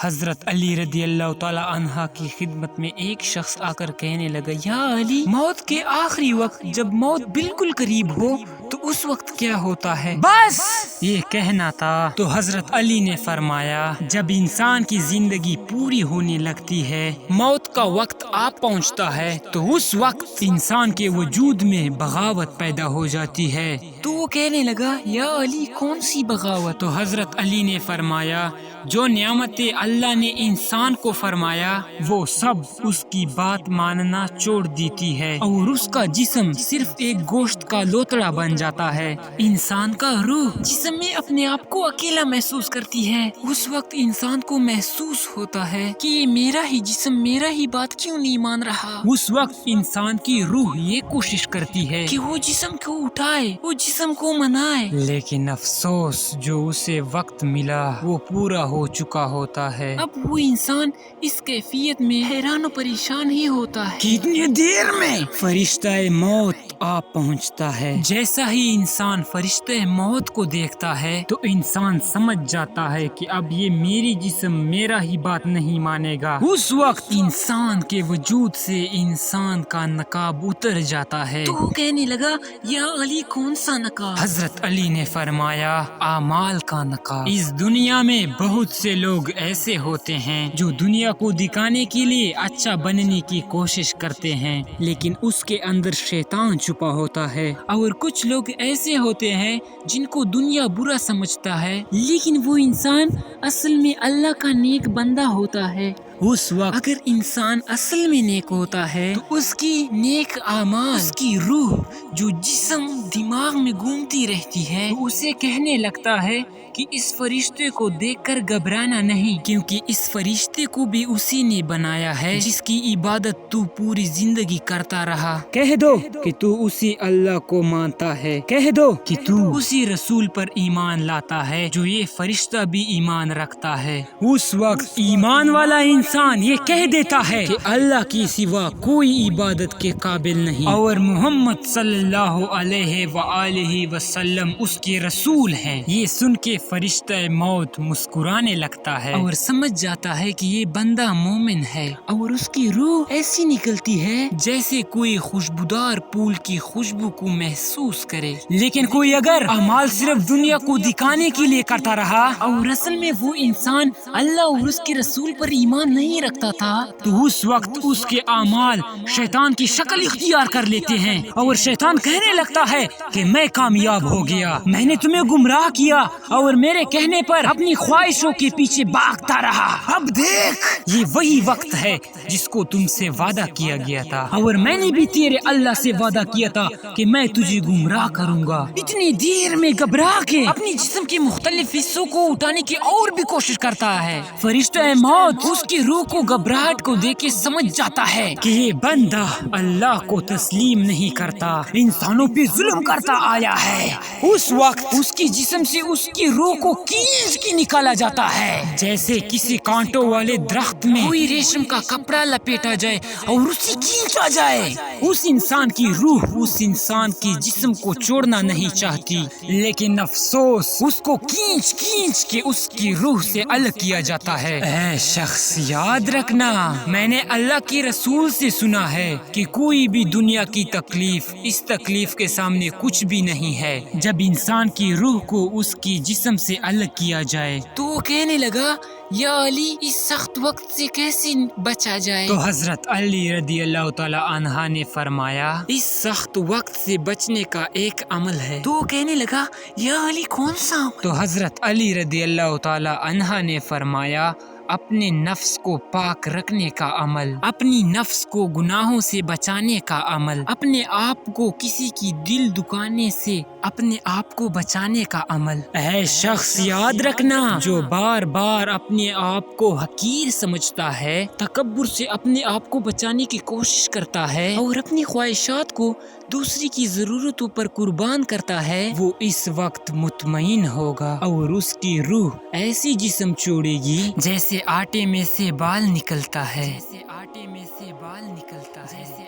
حضرت علی رضی اللہ تعالی عنہ کی خدمت میں ایک شخص آ کر کہنے لگا، یا علی، موت کے آخری وقت جب موت بالکل قریب ہو تو اس وقت کیا ہوتا ہے؟ بس یہ کہنا تھا تو حضرت علی نے فرمایا، جب انسان کی زندگی پوری ہونے لگتی ہے، موت کا وقت آ پہنچتا ہے، تو اس وقت انسان کے وجود میں بغاوت پیدا ہو جاتی ہے۔ تو وہ کہنے لگا، یا علی، کون سی بغاوت؟ تو حضرت علی نے فرمایا، جو نعمتیں اللہ نے انسان کو فرمایا وہ سب اس کی بات ماننا چھوڑ دیتی ہے، اور اس کا جسم صرف ایک گوشت کا لوتڑا بن جاتا ہے۔ انسان کا روح جسم میں اپنے آپ کو اکیلا محسوس کرتی ہے۔ اس وقت انسان کو محسوس ہوتا ہے کہ یہ میرا ہی جسم میرا ہی بات کیوں نہیں مان رہا۔ اس وقت انسان کی روح یہ کوشش کرتی ہے کہ وہ جسم کو اٹھائے، وہ جسم کو منائے، لیکن افسوس جو اسے وقت ملا وہ پورا ہو چکا ہوتا ہے۔ اب وہ انسان اس کیفیت میں حیران و پریشان ہی ہوتا ہے کہ اتنی دیر میں فرشتہ موت آ پہنچتا ہے۔ جیسا ہی انسان فرشتہ موت کو دیکھتا ہے تو انسان سمجھ جاتا ہے کہ اب یہ میری جسم میرا ہی بات نہیں مانے گا۔ اس وقت انسان کے وجود سے انسان کا نقاب اتر جاتا ہے۔ تو وہ کہنے لگا، یا علی، کون سا نقاب؟ حضرت علی نے فرمایا، اعمال کا نقاب۔ اس دنیا میں بہت سے لوگ ایسے ہوتے ہیں جو دنیا کو دکھانے کے لیے اچھا بننے کی کوشش کرتے ہیں، لیکن اس کے اندر شیطان چھپا ہوتا ہے۔ اور کچھ لوگ ایسے ہوتے ہیں جن کو دنیا برا سمجھتا ہے، لیکن وہ انسان اصل میں اللہ کا نیک بندہ ہوتا ہے۔ اس وقت اگر انسان اصل میں نیک ہوتا ہے تو اس کی نیک اعمال، اس کی روح جو جسم دماغ میں گھومتی رہتی ہے، اسے کہنے لگتا ہے کہ اس فرشتے کو دیکھ کر گھبرانا نہیں، کیونکہ اس فرشتے کو بھی اسی نے بنایا ہے جس کی عبادت تو پوری زندگی کرتا رہا۔ کہہ دو کہ تو اسی اللہ کو مانتا ہے، کہہ دو کہ تو اسی رسول پر ایمان لاتا ہے جو یہ فرشتہ بھی ایمان رکھتا ہے۔ اس وقت ایمان والا انسان یہ کہہ دیتا ہے کہ اللہ کی سوا کوئی عبادت کے قابل نہیں، اور محمد صلی اللہ علیہ وآلہ وسلم اس کے رسول ہیں۔ یہ سن کے فرشتہ موت مسکرانے لگتا ہے اور سمجھ جاتا ہے کہ یہ بندہ مومن ہے، اور اس کی روح ایسی نکلتی ہے جیسے کوئی خوشبودار پھول کی خوشبو کو محسوس کرے۔ لیکن کوئی اگر اعمال صرف دنیا کو دکھانے کے لیے کرتا رہا اور اصل میں وہ انسان اللہ اور اس کے رسول پر ایمان نہیں رکھتا تھا، تو اس وقت اس کے اعمال شیطان کی شکل اختیار کر لیتے ہیں، اور شیطان کہنے لگتا ہے کہ میں کامیاب ہو گیا، میں نے تمہیں گمراہ کیا اور میرے کہنے پر اپنی خواہشوں کے پیچھے بھاگتا رہا۔ اب دیکھ، یہ وہی وقت ہے جس کو تم سے وعدہ کیا گیا تھا، اور میں نے بھی تیرے اللہ سے وعدہ کیا تھا کہ میں تجھے گمراہ کروں گا۔ اتنی دیر میں گھبرا کے اپنی جسم کے مختلف حصوں کو اٹھانے کی اور بھی کوشش کرتا ہے۔ فرشتہ موت اس کی روح کو گھبراہٹ کو دیکھ کے سمجھ جاتا ہے کہ یہ بندہ اللہ کو تسلیم نہیں کرتا، انسانوں پہ ظلم کرتا آیا ہے۔ اس وقت اس کی جسم سے اس کی روح کو کھینچ کے نکالا جاتا ہے، جیسے کسی کانٹوں والے درخت میں کوئی ریشم کا کپڑا لپیٹا جائے اور اسے کھینچا جائے۔ اس انسان کی روح اس انسان کی جسم کو چھوڑنا نہیں چاہتی، لیکن افسوس اس کو کھینچ کھینچ کے اس کی روح سے الگ کیا جاتا ہے۔ اے شخص، یاد رکھنا، میں نے اللہ کے رسول سے سنا ہے کہ کوئی بھی دنیا کی تکلیف اس تکلیف کے سامنے کچھ بھی نہیں ہے جب انسان کی روح کو اس کی جسم سے الگ کیا جائے۔ تو وہ کہنے لگا، یا علی، اس سخت وقت سے کیسے بچا جائے؟ تو حضرت علی رضی اللہ تعالی عنہ نے فرمایا، اس سخت وقت سے بچنے کا ایک عمل ہے۔ تو وہ کہنے لگا، یا علی، کون سا عمل؟ تو حضرت علی رضی اللہ تعالی عنہ نے فرمایا، اپنے نفس کو پاک رکھنے کا عمل، اپنی نفس کو گناہوں سے بچانے کا عمل، اپنے آپ کو کسی کی دل دکانے سے اپنے آپ کو بچانے کا عمل۔ اے شخص، یاد رکھنا، جو بار بار اپنے آپ کو حقیر سمجھتا ہے، تکبر سے اپنے آپ کو بچانے کی کوشش کرتا ہے اور اپنی خواہشات کو دوسری کی ضرورتوں پر قربان کرتا ہے، وہ اس وقت مطمئن ہوگا اور اس کی روح ایسی جسم چھوڑے گی جیسے آٹے میں سے بال نکلتا ہے، جیسے آٹے میں سے بال نکلتا ہے۔